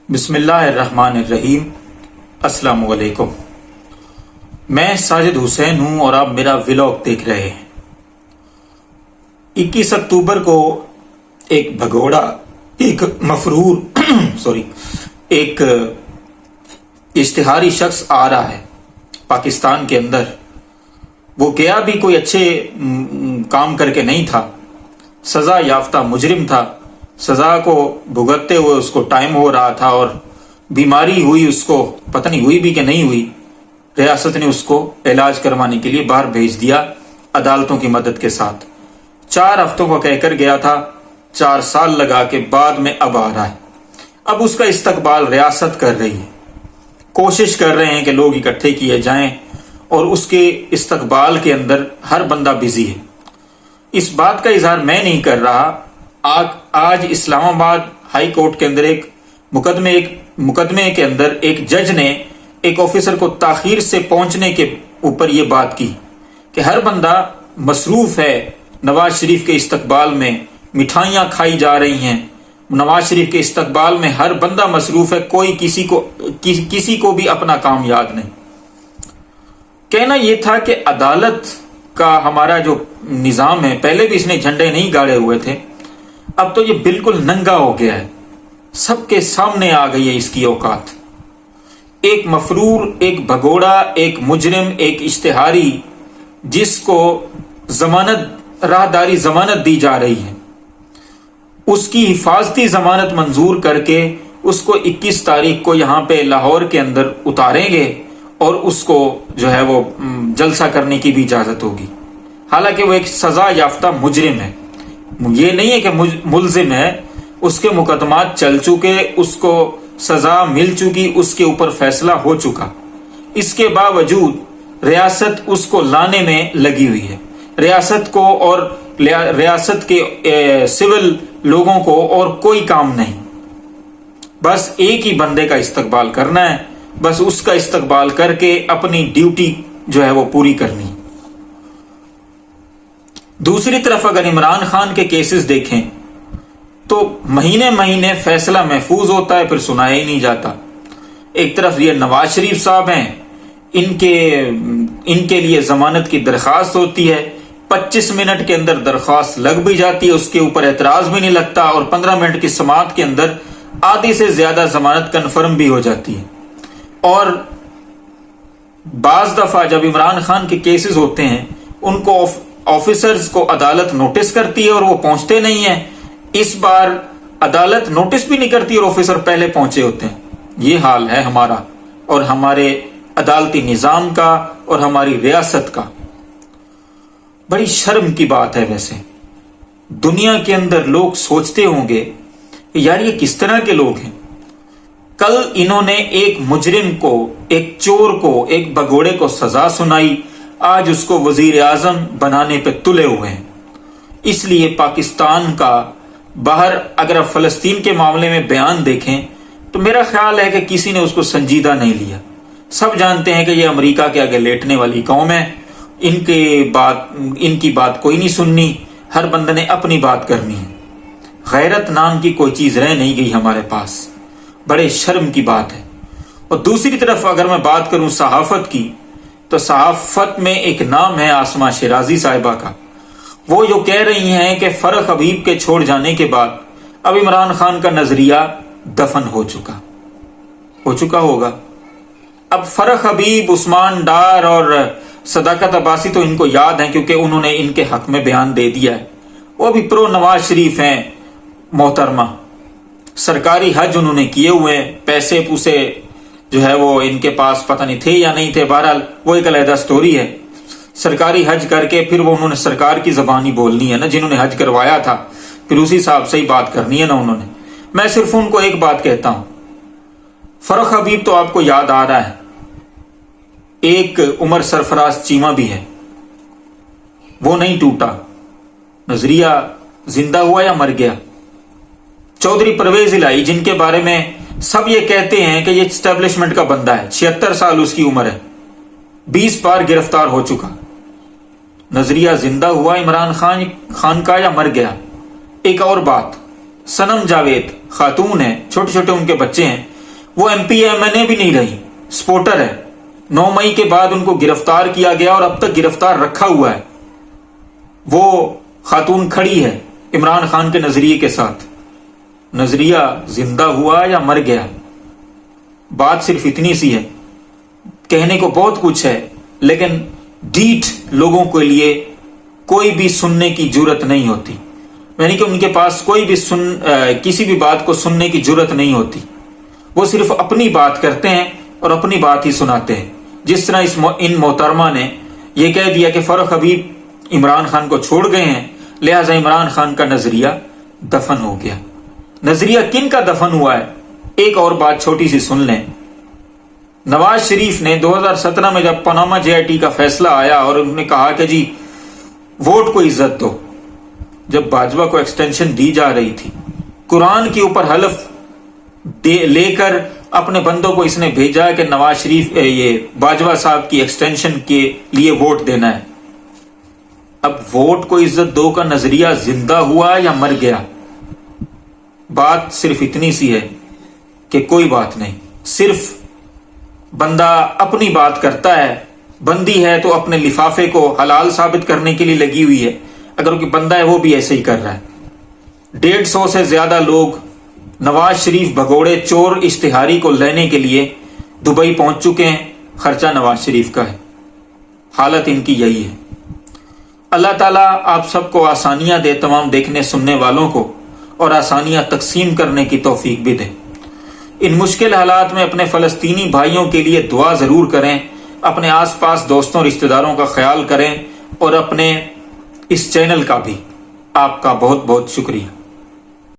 बिस्मिल्लाहिर्रहमानिर्रहीम। अस्सलाम वालेकुम। मैं साजिद हुसैन हूं और आप मेरा व्लॉग देख रहे हैं। 21 अक्टूबर को एक भगोड़ा, एक मफरूर एक इश्तिहारी शख्स आ रहा है पाकिस्तान के अंदर। वो गया भी कोई अच्छे काम करके नहीं था, सजा याफ्ता मुजरिम था। सजा को भुगतते हुए उसको टाइम हो रहा था और बीमारी हुई, उसको पता नहीं हुई भी कि नहीं हुई। रियासत ने उसको इलाज करवाने के लिए बाहर भेज दिया अदालतों की मदद के साथ। 4 हफ्तों का कहकर गया था, 4 साल लगा के बाद में अब आ रहा है। अब उसका इस्तकबाल रियासत कर रही है, कोशिश कर रहे हैं कि लोग इकट्ठे किए जाएं और उसके इस्तकबाल के अंदर हर बंदा बिजी है। इस बात का इजहार मैं नहीं कर रहा। आज इस्लामाबाद हाई कोर्ट के अंदर एक मुकदमे के अंदर एक जज ने एक ऑफिसर को ताखीर से पहुंचने के ऊपर यह बात की कि हर बंदा मसरूफ है नवाज शरीफ के इस्तकबाल में। मिठाइयां खाई जा रही हैं नवाज शरीफ के इस्तकबाल में, हर बंदा मसरूफ है, कोई किसी को भी अपना काम याद नहीं। कहना यह था कि अदालत का हमारा जो निजाम है, पहले भी इसने झंडे नहीं गाड़े हुए थे, अब तो ये बिल्कुल नंगा हो गया है, सबके सामने आ गई है इसकी औकात। एक मफरूर, एक भगोड़ा, एक मुजरिम, एक इश्तिहारी जिसको राहदारी जमानत दी जा रही है, उसकी हिफाजती जमानत मंजूर करके उसको 21 तारीख को यहां पे लाहौर के अंदर उतारेंगे और उसको जो है वो जलसा करने की भी इजाजत होगी। हालांकि वो एक सजा याफ्ता मुजरिम है, ये नहीं है कि मुल्जिम है, उसके मुकदमात चल चुके, उसको सजा मिल चुकी, उसके ऊपर फैसला हो चुका। इसके बावजूद रियासत उसको लाने में लगी हुई है। रियासत को और रियासत के सिविल लोगों को और कोई काम नहीं, बस एक ही बंदे का इस्तकबाल करना है, बस उसका इस्तकबाल करके अपनी ड्यूटी जो है वो पूरी करनी है। दूसरी तरफ अगर इमरान खान के केसेस देखें तो महीने महीने फैसला महफूज होता है, फिर सुनाया ही नहीं जाता। एक तरफ ये नवाज शरीफ साहब हैं, इनके लिए जमानत की दरखास्त होती है, 25 मिनट के अंदर दरखास्त लग भी जाती है, उसके ऊपर एतराज भी नहीं लगता और 15 मिनट की समाअत के अंदर आधी से ज्यादा जमानत कन्फर्म भी हो जाती है। और बाज दफा जब इमरान खान के केसेस होते हैं, उनको ऑफिसर्स को अदालत नोटिस करती है और वो पहुंचते नहीं है। इस बार अदालत नोटिस भी नहीं करती और ऑफिसर पहले पहुंचे होते हैं। ये हाल है हमारा और हमारे अदालती निजाम का और हमारी रियासत का। बड़ी शर्म की बात है। वैसे दुनिया के अंदर लोग सोचते होंगे यार ये किस तरह के लोग हैं। कल इन्होंने एक मुजरिम को, एक चोर को, एक भगोड़े को सजा सुनाई, आज उसको वजीर आजम बनाने पे तुले हुए हैं। इसलिए पाकिस्तान का बाहर अगर आप फलस्तीन के मामले में बयान देखें तो मेरा ख्याल है कि किसी ने उसको संजीदा नहीं लिया। सब जानते हैं कि ये अमेरिका के आगे लेटने वाली कौम है, इनकी बात कोई नहीं सुननी, हर बंदे ने अपनी बात करनी है। गैरत नाम की कोई चीज रह नहीं गई हमारे पास। बड़े शर्म की बात है। और दूसरी तरफ अगर मैं बात करूं सहाफत की, तो सहाफत में एक नाम है आसमा शिराजी साहिबा का। वो जो कह रही हैं कि फरख हबीब के छोड़ जाने के बाद अब इमरान खान का नजरिया दफन हो चुका होगा। अब फरख हबीब, उस्मान डार और सदाकत अब्बासी तो इनको याद है क्योंकि उन्होंने इनके हक में बयान दे दिया है। वो भी प्रो नवाज शरीफ हैं मोहतरमा। सरकारी हज उन्होंने किए हुए हैं, पैसे पूसे जो है वो इनके पास पता नहीं थे या नहीं थे, बहरहाल वो एक अलग स्टोरी है। सरकारी हज करके फिर वो उन्होंने सरकार की जबानी बोलनी है ना, जिन्होंने हज करवाया था, फिर उसी हिसाब से ही बात करनी है ना उन्होंने। मैं सिर्फ उनको एक बात कहता हूं, फरख हबीब तो आपको याद आ रहा है, एक उमर सरफराज चीमा भी है, वो नहीं टूटा, नजरिया जिंदा हुआ या मर गया। चौधरी परवेज इलाही, जिनके बारे में सब ये कहते हैं कि ये एस्टेब्लिशमेंट का बंदा है, 76 साल उसकी उम्र है, 20 बार गिरफ्तार हो चुका, नजरिया जिंदा हुआ इमरान खान का या मर गया। एक और बात, सनम जावेद खातून है, छोटे छोटे उनके बच्चे हैं, وہ MP MNA بھی نہیں رہی، سپورٹر ہے۔ 9 مئی کے بعد ان کو گرفتار کیا گیا اور اب تک گرفتار رکھا ہوا ہے۔ وہ خاتون کھڑی ہے عمران خان کے نظریے کے ساتھ۔ نظریہ زندہ ہوا یا مر گیا؟ بات صرف اتنی سی ہے، کہنے کو بہت کچھ ہے، لیکن ڈیٹ لوگوں کے لیے کوئی بھی سننے کی جرت نہیں ہوتی، یعنی کہ ان کے پاس کوئی بھی کسی بھی بات کو سننے کی جرت نہیں ہوتی۔ وہ صرف اپنی بات کرتے ہیں اور اپنی بات ہی سناتے ہیں۔ جس طرح ان محترمہ نے یہ کہہ دیا کہ فرخ حبیب عمران خان کو چھوڑ گئے ہیں، لہذا عمران خان کا نظریہ دفن ہو گیا۔ نظریہ کن کا دفن ہوا ہے؟ ایک اور بات چھوٹی سی سن لیں۔ نواز شریف نے 2017 میں جب پاناما JIT کا فیصلہ آیا اور انہوں نے کہا کہ جی ووٹ کو عزت دو، جب باجوہ کو ایکسٹینشن دی جا رہی تھی، قرآن کے اوپر حلف لے کر اپنے بندوں کو اس نے بھیجا کہ نواز شریف یہ باجوہ صاحب کی ایکسٹینشن کے لیے ووٹ دینا ہے۔ اب ووٹ کو عزت دو کا نظریہ زندہ ہوا یا مر گیا؟ بات صرف اتنی سی ہے کہ کوئی بات نہیں، صرف بندہ اپنی بات کرتا ہے، بندی ہے تو اپنے لفافے کو حلال ثابت کرنے کے لیے لگی ہوئی ہے، اگر کوئی بندہ ہے وہ بھی ایسے ہی کر رہا ہے۔ 150 سے زیادہ لوگ نواز شریف بھگوڑے چور اشتہاری کو لینے کے لیے دبئی پہنچ چکے ہیں، خرچہ نواز شریف کا ہے۔ حالت ان کی یہی ہے۔ اللہ تعالیٰ آپ سب کو آسانیاں دے، تمام دیکھنے سننے والوں کو، اور آسانیاں تقسیم کرنے کی توفیق بھی دے۔ ان مشکل حالات میں اپنے فلسطینی بھائیوں کے لیے دعا ضرور کریں، اپنے آس پاس دوستوں رشتہ داروں کا خیال کریں، اور اپنے اس چینل کا بھی آپ کا بہت بہت شکریہ۔